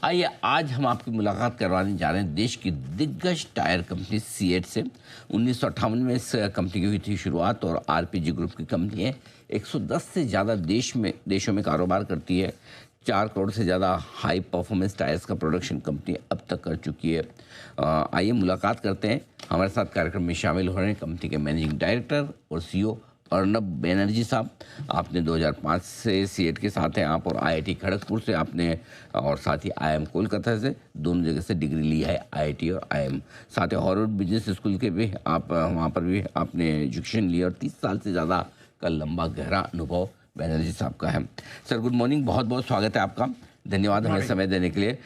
आइए आज हम आपकी मुलाकात करवाने जा रहे हैं देश की दिग्गज टायर कंपनी सीएट से। 1958 में इस कंपनी की हुई थी शुरुआत और आरपीजी ग्रुप की कंपनी है। 110 से ज़्यादा देशों में कारोबार करती है। 4 करोड़ से ज़्यादा हाई परफॉर्मेंस टायर्स का प्रोडक्शन कंपनी अब तक कर चुकी है। आइए मुलाकात करते हैं। हमारे साथ कार्यक्रम में शामिल हो रहे हैं कंपनी के मैनेजिंग डायरेक्टर और सीईओ अर्नब बैनर्जी साहब। आपने 2005 से सीएट के साथ हैं आप, और आईआईटी खड़गपुर से आपने, और साथ ही आईएम कोलकाता से, दोनों जगह से डिग्री ली है, आईआईटी और आईएम। साथ ही हार्वर्ड बिजनेस स्कूल के भी आप वहाँ पर भी आपने एजुकेशन लिया, और 30 साल से ज़्यादा का लंबा गहरा अनुभव बैनर्जी साहब का है। सर गुड मॉर्निंग, बहुत बहुत स्वागत है आपका। धन्यवाद हमें समय देने के लिए।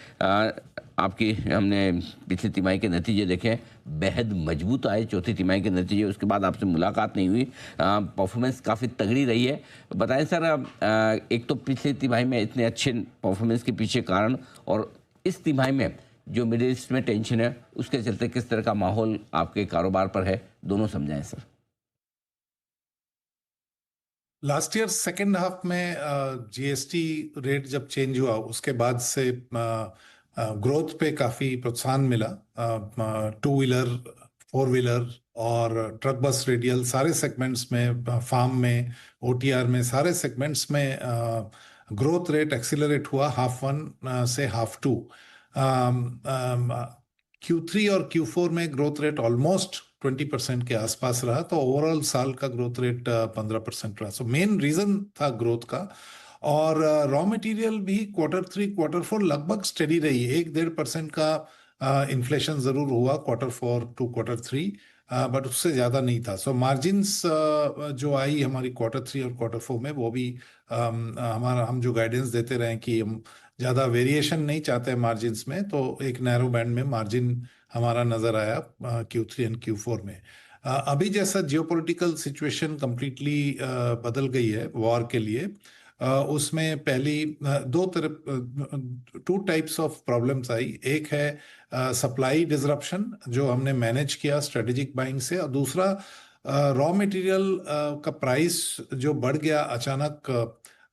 आपकी हमने पिछली तिमाही के नतीजे देखे, बेहद मजबूत आए चौथी तिमाही के नतीजे। उसके बाद आपसे मुलाकात नहीं हुई, परफॉर्मेंस काफ़ी तगड़ी रही है। बताएं सर, एक तो पिछली तिमाही में इतने अच्छे परफॉर्मेंस के पीछे कारण, और इस तिमाही में जो मिडिल ईस्ट में टेंशन है उसके चलते किस तरह का माहौल आपके कारोबार पर है, दोनों समझाएं sir. Last year second half में जीएसटी रेट जब चेंज हुआ उसके बाद से ग्रोथ पे काफ़ी प्रोत्साहन मिला। टू व्हीलर, फोर व्हीलर और ट्रक बस रेडियल सारे सेगमेंट्स में, फार्म में, ओटीआर में, सारे सेगमेंट्स में ग्रोथ रेट एक्सीलरेट हुआ हाफ वन से हाफ टू। Q3 और Q4 में ग्रोथ रेट ऑलमोस्ट 20% के आसपास रहा, तो ओवरऑल साल का ग्रोथ रेट 15% रहा। सो मेन रीजन था ग्रोथ का। और रॉ मटेरियल भी Q3 Q4 लगभग स्टेडी रही। 1-1.5% का इन्फ्लेशन जरूर हुआ Q4 to Q3, बट उससे ज्यादा नहीं था। सो मार्जिन्स जो आई हमारी Q3 और Q4 में, वो भी हम जो गाइडेंस देते रहे कि हम ज़्यादा वेरिएशन नहीं चाहते मार्जिन्स में, तो एक नैरो बैंड में मार्जिन हमारा नज़र आया Q3 एंड Q4 में। अभी जैसा जियोपॉलिटिकल सिचुएशन कंप्लीटली बदल गई है वॉर के लिए, उसमें पहली टू टाइप्स ऑफ प्रॉब्लम्स आई। एक है सप्लाई डिसरप्शन जो हमने मैनेज किया स्ट्रेटेजिक बाइंग से, और दूसरा रॉ मटेरियल का प्राइस जो बढ़ गया अचानक।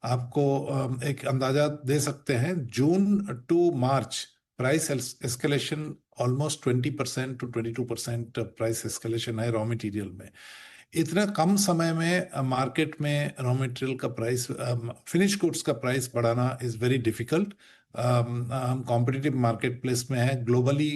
आपको एक अंदाजा दे सकते हैं, June to March price escalation almost 20% to 22% price escalation है रॉ मटेरियल में। इतना कम समय में मार्केट में रॉ मटेरियल का प्राइस, फिनिश गुड्स का प्राइस बढ़ाना इज वेरी डिफिकल्ट। हम कॉम्पिटिटिव मार्केट प्लेस में है ग्लोबली।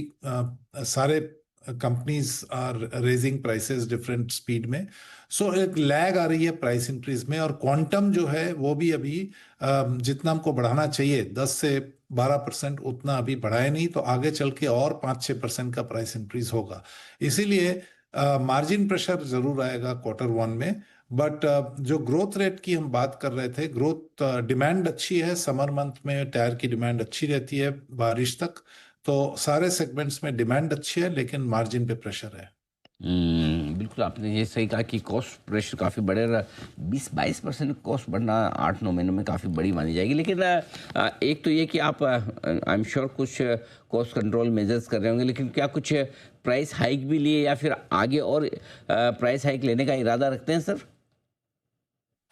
सारे companies are raising prices different speed में। सो एक लैग आ रही है प्राइस इंक्रीज में, और क्वांटम जो है वो भी अभी जितना हमको बढ़ाना चाहिए 10 से 12% उतना अभी बढ़ाए नहीं, तो आगे चल के और 5-6% का प्राइस इंक्रीज होगा। इसीलिए मार्जिन प्रेशर जरूर आएगा Q1 में। बट जो ग्रोथ रेट की हम बात कर रहे थे, ग्रोथ डिमांड अच्छी है। समर मंथ में टायर की डिमांड अच्छी रहती है बारिश तक, तो सारे सेगमेंट्स में डिमांड अच्छी है, लेकिन मार्जिन पे प्रेशर है। बिल्कुल आपने ये सही कहा कि कॉस्ट प्रेशर काफ़ी बढ़ेगा। 20-22% कॉस्ट बढ़ना 8-9 महीनों में काफ़ी बड़ी मानी जाएगी। लेकिन एक तो ये कि आप आई एम श्योर कुछ कॉस्ट कंट्रोल मेजर्स कर रहे होंगे, लेकिन क्या कुछ प्राइस हाइक भी लिए या फिर आगे और प्राइस हाइक लेने का इरादा रखते हैं सर?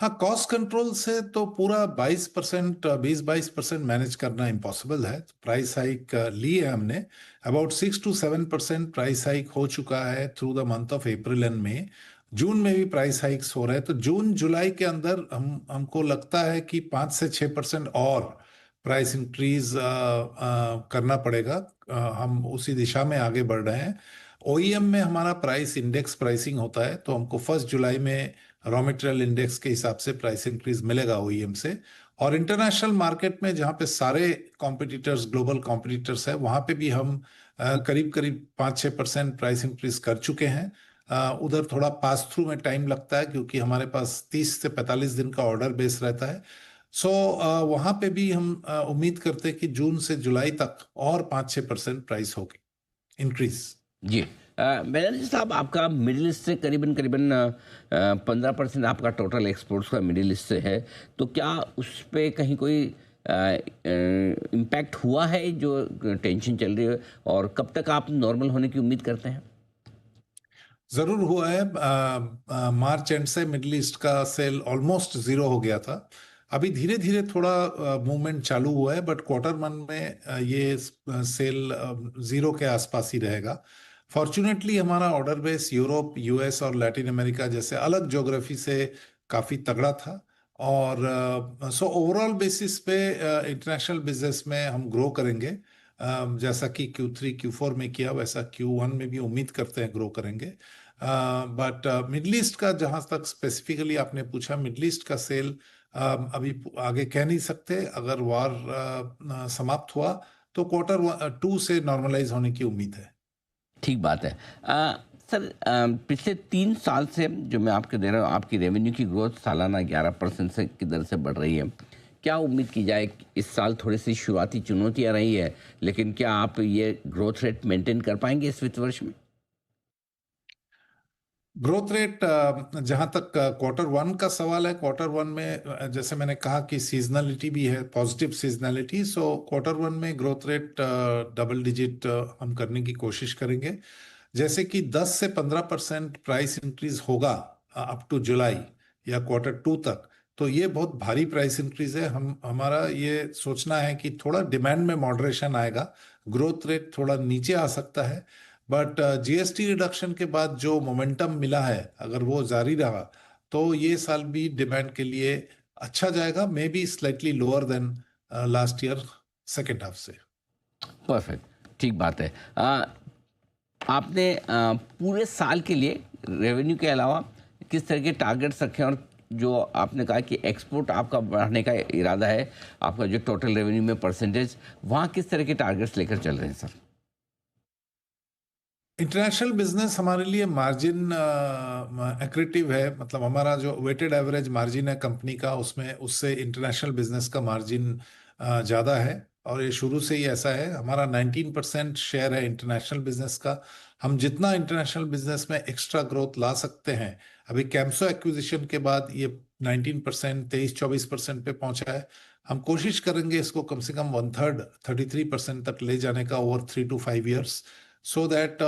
हाँ, कॉस्ट कंट्रोल से तो पूरा 20-22% मैनेज करना इम्पॉसिबल है। प्राइस हाइक ली है हमने, अबाउट 6-7% प्राइस हाइक हो चुका है through the month of April and May. June में भी प्राइस हाइक्स हो रहे हैं, तो जून जुलाई के अंदर हमको लगता है कि 5 से 6% और प्राइस इंक्रीज करना पड़ेगा। हम उसी दिशा में आगे बढ़ रहे हैं। ओईएम में हमारा प्राइस इंडेक्स प्राइसिंग होता है, तो हमको 1 जुलाई में रॉ मटेरियल इंडेक्स के हिसाब से प्राइस इंक्रीज मिलेगा ओईएम से। और इंटरनेशनल मार्केट में जहां पे सारे कॉम्पिटिटर्स, ग्लोबल कॉम्पिटिटर्स है, वहां पे भी हम करीब करीब 5-6% प्राइस इंक्रीज कर चुके हैं। उधर थोड़ा पास थ्रू में टाइम लगता है, क्योंकि हमारे पास 30 से 45 दिन का ऑर्डर बेस रहता है। सो वहां पे भी हम उम्मीद करते हैं कि जून से जुलाई तक और 5-6% प्राइस होगी इंक्रीज। जी, बैनर्जी साहब, आपका मिडिल ईस्ट से करीबन करीबन 15% आपका टोटल एक्सपोर्ट्स का मिडिल ईस्ट से है। तो क्या उस पे कहीं कोई इम्पैक्ट हुआ है जो टेंशन चल रही है, और कब तक आप नॉर्मल होने की उम्मीद करते हैं? जरूर हुआ है। मार्च एंड से मिडिल ईस्ट का सेल ऑलमोस्ट जीरो हो गया था। अभी धीरे धीरे थोड़ा मूवमेंट चालू हुआ है, बट क्वार्टर वन में ये सेल जीरो के आसपास ही रहेगा। फॉर्चुनेटली हमारा ऑर्डर बेस यूरोप, यूएस और लैटिन अमेरिका जैसे अलग ज्योग्राफी से काफ़ी तगड़ा था। और सो ओवरऑल बेसिस पे इंटरनेशनल बिजनेस में हम ग्रो करेंगे। जैसा कि Q3 Q4 में किया, वैसा Q1 में भी उम्मीद करते हैं ग्रो करेंगे। बट मिडल ईस्ट का जहां तक स्पेसिफिकली आपने पूछा, मिडल ईस्ट का सेल अभी आगे कह नहीं सकते। अगर वार समाप्त हुआ तो क्वार्टर 2 से नॉर्मलाइज होने की उम्मीद है। ठीक बात है। सर, पिछले 3 साल से जो मैं आपके दे रहा हूँ, आपकी रेवेन्यू की ग्रोथ सालाना 11% से की दर से बढ़ रही है। क्या उम्मीद की जाए कि इस साल थोड़ी सी शुरुआती चुनौतियाँ रही है, लेकिन क्या आप ये ग्रोथ रेट मेंटेन कर पाएंगे इस वित्त वर्ष में? ग्रोथ रेट, जहां तक क्वार्टर वन का सवाल है, क्वार्टर वन में जैसे मैंने कहा कि सीजनलिटी भी है, positive seasonality. So quarter one में ग्रोथ रेट डबल डिजिट हम करने की कोशिश करेंगे। जैसे कि 10 से 15% प्राइस इंक्रीज होगा अप टू जुलाई या क्वार्टर टू तक, तो ये बहुत भारी प्राइस इंक्रीज है। हम हमारा ये सोचना है कि थोड़ा डिमांड में मॉडरेशन आएगा, ग्रोथ रेट थोड़ा नीचे आ सकता है। बट जीएसटी रिडक्शन के बाद जो मोमेंटम मिला है, अगर वो जारी रहा तो ये साल भी डिमांड के लिए अच्छा जाएगा, may be slightly lower than last year second half से। परफेक्ट, ठीक बात है। आपने पूरे साल के लिए रेवेन्यू के अलावा किस तरह के टारगेट्स रखे हैं, और जो आपने कहा कि एक्सपोर्ट आपका बढ़ाने का इरादा है, आपका जो टोटल रेवेन्यू में परसेंटेज, वहाँ किस तरह के टारगेट्स लेकर चल रहे हैं सर? इंटरनेशनल बिजनेस हमारे लिए मार्जिन एक्रेटिव है। मतलब हमारा जो वेटेड एवरेज मार्जिन है कंपनी का, उसमें उससे इंटरनेशनल बिजनेस का मार्जिन ज़्यादा है। और ये शुरू से ही ऐसा है। हमारा 19% शेयर है इंटरनेशनल बिजनेस का। हम जितना इंटरनेशनल बिजनेस में एक्स्ट्रा ग्रोथ ला सकते हैं, अभी कैम्सो एक्विजिशन के बाद ये 19%, 23-24% पे पहुंचा है। हम कोशिश करेंगे इसको कम से कम 1/3, 33% तक ले जाने का over 3 to 5 years, so that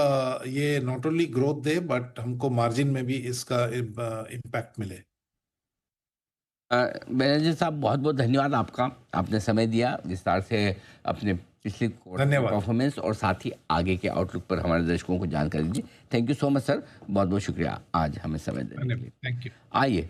ये नॉट ओनली ग्रोथ दे बट हमको मार्जिन में भी इसका इम्पैक्ट मिले। मैनेजर साहब, बहुत बहुत धन्यवाद आपका, आपने समय दिया विस्तार से अपने पिछले क्वार्टर के धन्यवाद। परफॉर्मेंस और साथ ही आगे के आउटलुक पर हमारे दर्शकों को जानकारी दी। Thank you so much sir, बहुत बहुत शुक्रिया आज हमें समय देने के धन्यवाद, लिए। Thank you. आइए